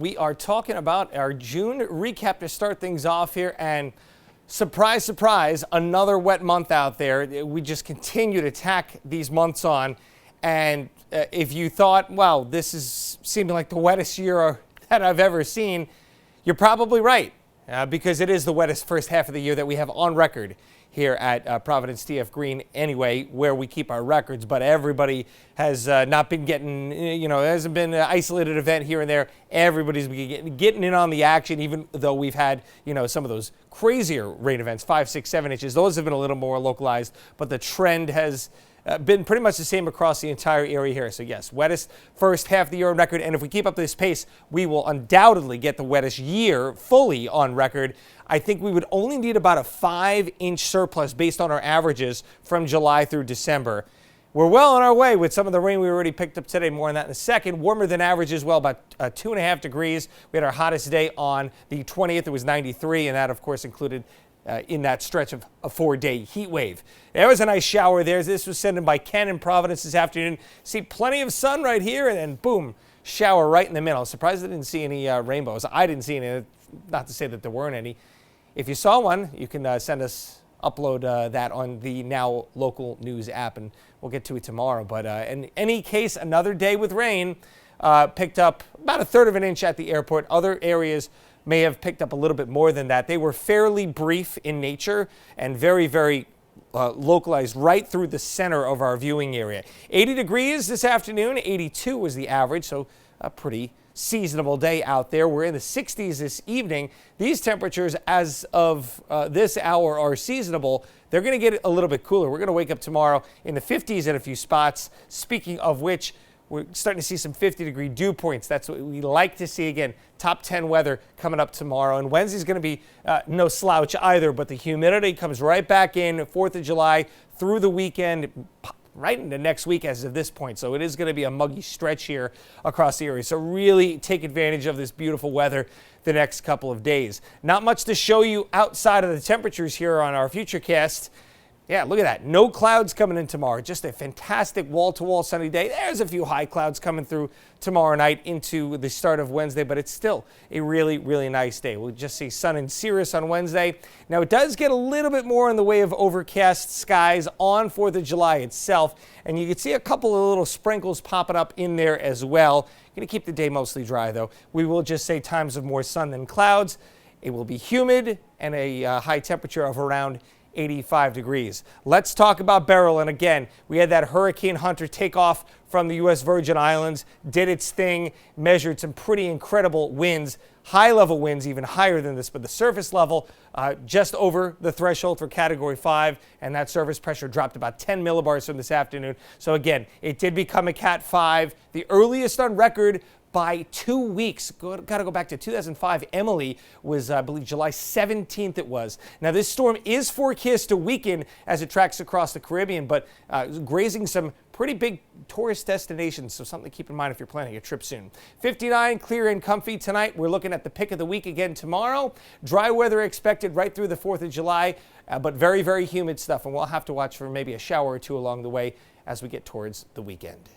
We are talking about our June recap to start things off here, and surprise, surprise, another wet month out there. We just continue to tack these months on, and if you thought, wow, this is seeming like the wettest year that I've ever seen, you're probably right, because it is the wettest first half of the year that we have on record here at Providence TF Green anyway, where we keep our records. But everybody has not been getting, it hasn't been an isolated event here and there. Everybody's been getting in on the action, even though we've had, some of those crazier rain events, 5, 6, 7 inches. Those have been a little more localized, but the trend has been pretty much the same across the entire area here. So yes, wettest first half of the year on record. And if we keep up this pace, we will undoubtedly get the wettest year fully on record. I think we would only need about a 5-inch surplus based on our averages from July through December. We're well on our way with some of the rain we already picked up today. More on that in a second. Warmer than average as well, about 2.5 degrees. We had our hottest day on the 20th. It was 93, and that, of course, included in that stretch of a 4-day heat wave. There was a nice shower there. This was sent in by Ken in Providence this afternoon. See plenty of sun right here, and then boom, shower right in the middle. Surprised I didn't see any rainbows. I didn't see any, not to say that there weren't any. If you saw one, you can upload that on the Now Local News app, and we'll get to it tomorrow. But in any case, another day with rain. Picked up about 1/3 of an inch at the airport. Other areas may have picked up a little bit more than that. They were fairly brief in nature and very, very localized right through the center of our viewing area. 80 degrees this afternoon, 82 was the average, so a pretty seasonable day out there. We're in the 60s this evening. These temperatures as of this hour are seasonable. They're going to get a little bit cooler. We're going to wake up tomorrow in the 50s at a few spots. Speaking of which, we're starting to see some 50-degree dew points. That's what we like to see. Again, top 10 weather coming up tomorrow. And Wednesday's going to be no slouch either, but the humidity comes right back in 4th of July through the weekend, right into next week as of this point. So it is going to be a muggy stretch here across the area. So really take advantage of this beautiful weather the next couple of days. Not much to show you outside of the temperatures here on our Futurecast. Yeah, look at that. No clouds coming in tomorrow. Just a fantastic wall-to-wall sunny day. There's a few high clouds coming through tomorrow night into the start of Wednesday, but it's still a really, really nice day. We'll just see sun in Cirrus on Wednesday. Now, it does get a little bit more in the way of overcast skies on 4th of July itself, and you can see a couple of little sprinkles popping up in there as well. Going to keep the day mostly dry, though. We will just say times of more sun than clouds. It will be humid and a high temperature of around 85 degrees. Let's talk about Beryl. And again, we had that Hurricane Hunter take off from the U.S. Virgin Islands, did its thing, measured some pretty incredible winds, high-level winds, even higher than this, but the surface level just over the threshold for Category 5, and that surface pressure dropped about 10 millibars from this afternoon. So again, it did become a Cat 5, the earliest on record by 2 weeks. Got to go back to 2005. Emily was, I believe, July 17th it was. Now, this storm is forecast to weaken as it tracks across the Caribbean, but grazing some pretty big tourist destinations, so something to keep in mind if you're planning a trip soon. 59, clear and comfy tonight. We're looking at the pick of the week again tomorrow. Dry weather expected right through the 4th of July, but very, very humid stuff, and we'll have to watch for maybe a shower or two along the way as we get towards the weekend.